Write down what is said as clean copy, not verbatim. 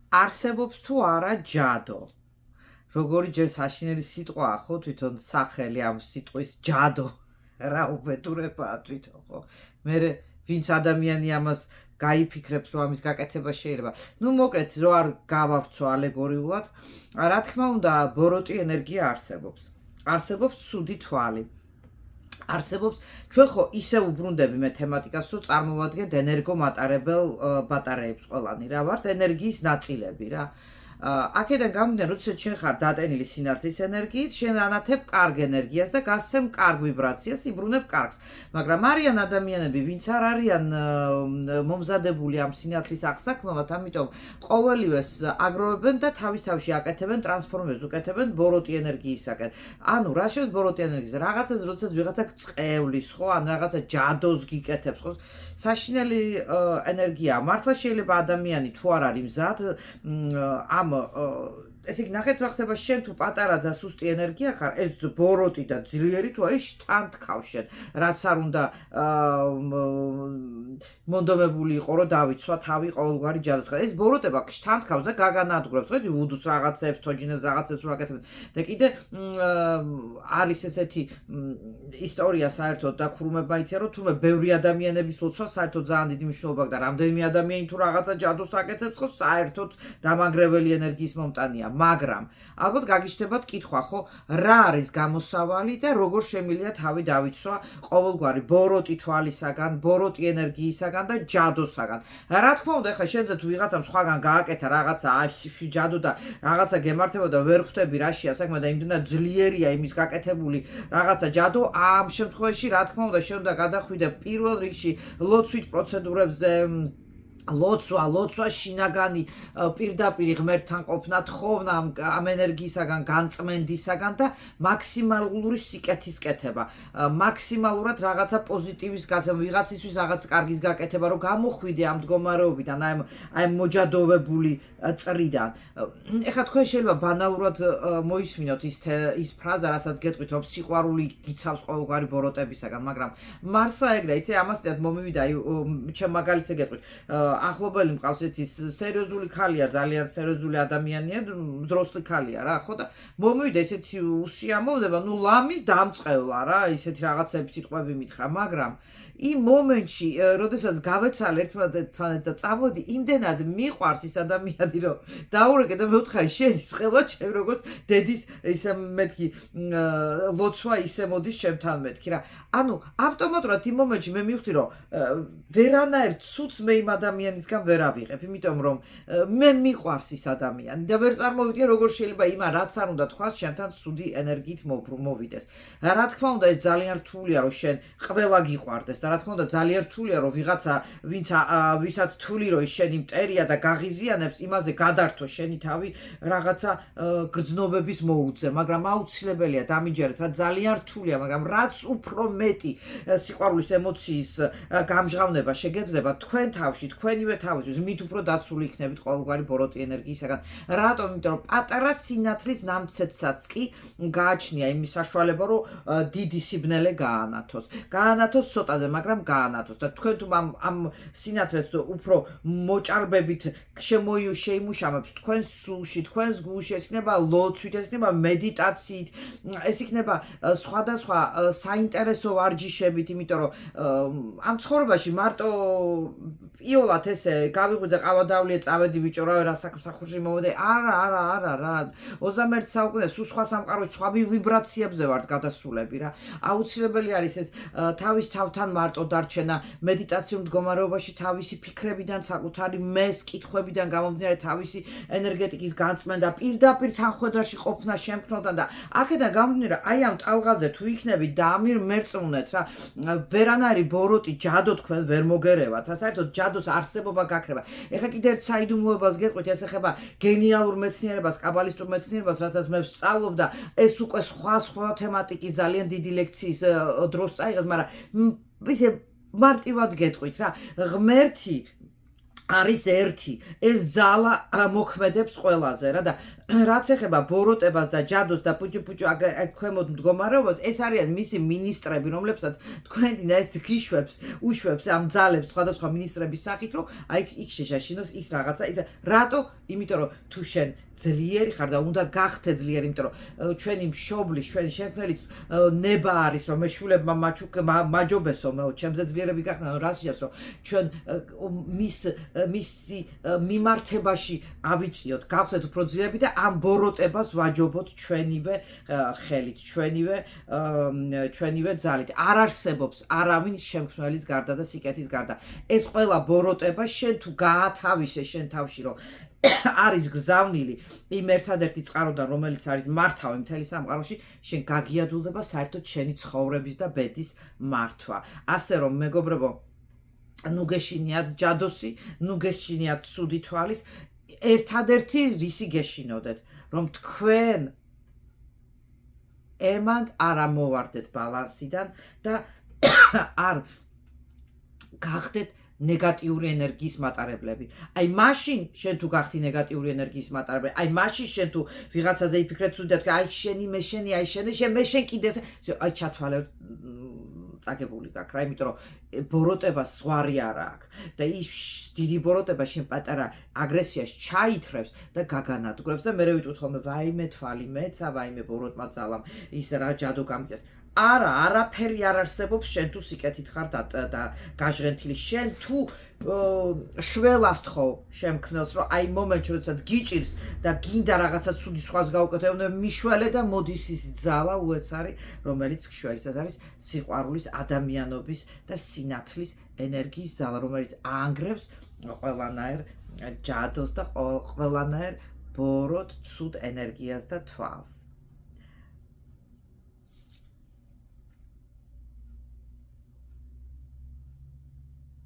არსებობს თუ არა ჯადო. Როგორი ჯერ საშინელი სიტყვაა, ხო, თვითონ სახელი ამ სიტყვის ჯადო. რა უბედურებაა თვითონ, ხო? მე ვინც ადამიანი ამას გაიფიქრებს, რომ ამის გაკეთება შეიძლება. ნუ მოკლედ, რო არ გავავრცო ალეგორიულად, რა თქმა უნდა, ბოროტი ენერგია არსებობს. არსებობს ცუდი თვალი. არსებობს, ჩვენ ხო ისე უბრუნდები მე თემატიკას, რომ წარმოვადგეთ ენერგომატარებელ ბატარეებს ყველანი რა ვართ, ენერგიის ნაწილები რა. აქედან გამომდინარე, როდესაც შენ ხარ დატენილი სინათლის ენერგიით, შენ ანათებ კარგ ენერგიას და გასცემ კარგ ვიბრაციას, იბრუნებ კარგს. მაგრამ არიან ადამიანები, ვინც არ არიან მომზადებული ამ სინათლის აღსაქმელად, ამიტომ ყოველივეს აგროვებენ და თავის-თავში აკეთებენ ტრანსფორმებს, უკეთებენ ბოროტი ენერგიისაკენ. ანუ რა შევს ბოროტი ენერგიის? რაღაცას როდესაც ვიღაცა წევლის, ხო, ან რაღაცა ჯადოს გიკეთებს, ხო? საშინელი ენერგია. მართლა შეიძლება ადამიანი თუ არ არის მზად ამ ესე იგი ნახეთ რა ხდება შენ თუ პატარა და სუსტი ენერგია ხარ ეს ბოროტი და ძლიერი თუ აი შთან tkავს შენ რაც არ უნდა მონდომებული იყო რომ დავიცვა თავი ყოველგვარი ჯადოს ეს ბოროტება შთან tkავს და გაგანადგურებს ხო უდუს რაღაცებს თოჯინებს რაღაცებს რო აკეთებენ და კიდე არის ესეთი ისტორია საერთოდ დაქრუმება იციან რომ თუმე ბევრი ადამიანების ლოცვა საერთოდ ძალიან დიდი მნიშვნელობა აქვს და რამდენიმე ადამიანი თუ რაღაცა ჯადოს აკეთებს ხო საერთოდ დამანგრეველი ენერგიის მომტანია მაგრამ ალბათ გაგიჩნდებათ კითხვა ხო რა არის გამოსავალი და როგორ შემიძლია თავი დავიცვა ყოველგვარი ბოროტი თვალისაგან ბოროტი ენერგიისაგან და ჯადოსაგან რა თქმა უნდა ეხლა შენზე თუ ვიღაცამ სხვაგან გააკეთა რაღაცა ჯადო და რაღაცა გემართება და ვერ ხვდები რაშია საქმე და იმდენად ძლიერია იმის გაკეთებული რაღაცა ჯადო ამ შემთხვევაში რა თქმა უნდა შენ უნდა გადახვიდე პირველ რიგში ლოცვით პროცედურებზე ლოცვა შინაგანი პირდაპირ ღმერთთან ყოფნა თხოვნა ამ ენერგიისაგან განწმენდისაგან და მაქსიმალური სიკეთის კეთება მაქსიმალურად რაღაცა პოზიტივის გასამ ვიღაცისთვის რაღაც კარგის გაკეთება რომ გამოხვიდე ამ მდგომარეობიდან აი მოჯადოვებული წრიდან ეხლა თქვენ შეიძლება ბანალურად მოისმინოთ ის ფრაზა რასაც გეტყვით რომ სიყვარული გიცავს ყოველგვარი ბოროტებისაგან მაგრამ მარსა ეგრე იცი ამასთან მომივიდა აი ჩემ მაგალითზე გეტყვით ახლობელი მყავს ის სერიოზული ქალია ძალიან სერიოზული ადამიანია მძროსლი ქალია რა ხო და მომივიდა ესეთი უსიამოვნება ნუ ლამის დამწყევლა რა ისეთი რაღაცები სიტყვები მითხრა მაგრამ იმ მომენტში როდესაც გავეცალ ერთმანეთს და წამოდი იმდენად მიყვარს ის ადამიანი რომ დაურეკე და მევთხარი შედის ხელა ჩემ როგორც დედის ისე მეთქი ლოცვა ისე მოდის ჩემთან მეთქი რა ანუ ავტომატურად იმ მომენტში მე მივხვდი რომ ვერანაირ ცუც მე იმ ადამიანისგან ვერ ავიღებ იმიტომ რომ მე მიყვარს ის ადამიანი და ვერ წარმოვიდგენ როგორ შეიძლება იმან რაც არ უნდა თქვას ჩემთან ცუდი ენერგიით მოვიდეს რა თქმა უნდა ეს ძალიან რთულია რომ შენ ყველა გიყვარდეს და რა თქმა უნდა ძალიან რთულია რომ ვიღაცა ვისაც თვლი რომ შენი მტერია და გაღიზიანებს იმაზე გადართო შენი თავი რაღაცა გრძნობების მოუწე მაგრამ აუცილებელია დამიჯერეთ რა ძალიან რთულია მაგრამ რაც უფრო მეტი სიყვარულის ემოციის გამჟღავნება შეგეძლება თქვენ თავში თქვენივე თავისთვის მით უფრო დაცული იქნებით ყოველგვარი ბოროტი ენერგიისაგან რატომ იმიტომ რომ პატარა სინათლის ნამცეცსაც კი გააჩნია იმის საშუალება რომ დიდი სიბნელე გაანათოს ცოტაზე მაგრამ გაანათოს და თქვენ თუ ამ სინათლეს უფრო მოჭარბებით შეიმუშავებს თქვენ სულში თქვენს გულში ეს იქნება ლოცვით ეს იქნება მედიტაციით ეს იქნება სხვადასხვა საინტერესო ვარჯიშებით იმიტომ რომ ამ ცხოვრებაში მარტო იოლად ესე გავიღვიძე ყავადავლიე წავედი ბიჭო რა რა სამსახურში მოვედი არა რა 21 საუკუნე სულ სხვა სამყაროში სხვა ვიბრაციებზე ვართ გადასულები რა აუცილებელი არის ეს თავის თავთან მარტო დარჩენა მედიტაციურ მდგომარეობაში თავისი ფიქრებიდან საკუთარი მეს კითხვებიდან გამომდინარე თავისი ენერგეტიკის განწმენდა პირდაპირ თანხმდარში ყოფნა შემქმნელთან და აქედან გამომდინარე აი ამ ტალღაზე თუ იქნები და ამირ მერწმუნეთ რა ვერანაირი ბოროტი ჯადო თქვენ ვერ მოგერევათ რა საერთოდ ჯადოს არსებობა გაქრება ეხლა კიდე ერთ საიდუმლოებას გეტყვით ეს ეხება გენიალურ მეცნიერებას კაბალისტურ მეცნიერებას რასაც მე ვსწავლობ და ეს უკვე სხვა თემატიკის ძალიან დიდი ლექციის დროს წაიღეს მაგრამ ისე მარტივად გეტყვით რა ღმერთი არის ერთი ეს ზალა მოქმედებს ყველაზე რა და რაც ეხება ბოროტებას და ჯადოს და პუჭუ აქ ქვემოთ მდგომარეობას ეს არიან მისი მინისტრები რომლებსაც თქვენ ეს გიშვებს უშვებს ამ ძალებს სხვადასხვა მინისტრების სახით რომ აი იქ შეშაშინოს ის რაღაცა ის რატო იმიტომ რომ თუ შენ ძლიერი ხარ და უნდა გახდე ძლიერი იმიტომ რომ ჩვენი მშობლის ჩვენი შემქმნელის ნება არის რომ მეშულებმა მაჯობესო მე ჩემზე ძლიერები გახდნენ რა შეიძლება რომ ჩვენ მისი მიმართებაში ავიწიოთ გავხდეთ უფრო ძლიერები და ამ ბოროტებას ვაჯობოთ ჩვენივე ხელით ჩვენივე ძალით არ არსებობს არავინ შემქმნელის გარდა და სიკეთის გარდა ეს ყველა ბოროტება შენ თუ გაათავისე შენ თავში რომ არის გზავნილი იმ ერთადერთი წყაროდან რომელიც არის მართავი მთელი სამყაროში შენ გაგიადულდება საერთოდ შენი ცხოვრების და ბედის მართვა ასე რომ მეგობრებო ნუ გეშინიათ ჯადოსი ნუ გეშინიათ ცუდი თვალის ერთადერთი რისი გეშინოდეთ რომ თქვენ ემანთ არ ამოვარდეთ ბალანსიდან და არ გახდეთ ნეგატიური ენერგიის მატარებლები. აი მაშინ შენ თუ გახდი ნეგატიური ენერგიის მატარებლები, აი მაშინ შენ თუ ვიღაცაზე იფიქრე ცუდად, აი შენი მე შენი, აი შენი მე შენ კიდე აი ჩათვალე წაგებული გაქვს რა, იმიტომ რომ ბოროტებას ზღვარი არ აქვს და ის დიდი ბოროტება შენ პატარა აგრესიას ჩაითრევს და გაგანადგურებს და მე ვიტყვით ხოლმე ვაიმე თვალი მეცა, ვაიმე ბოროტმა ძალამ ის რა ჯადო გამიწეს. არა, არაფერი არ არსებობს შენ თუ სიკეთით ხარ და გაჟღენთილი შენ თუ შველას თხოვ შემქმნელს რომ აი მომენტში როდესაც გიჭირს და გინდა რაღაცა ცუდი სხვას გაუკეთო მიშველე და მოდის ის ძალა უეცარი რომელიც გშველისაც არის სიყვარულის ადამიანობის და სინათლის ენერგიის ძალა რომელიც აანგრევს ყველანაირ ჯადოს და ყველანაირ ბოროტ ცუდ ენერგიას და თვალს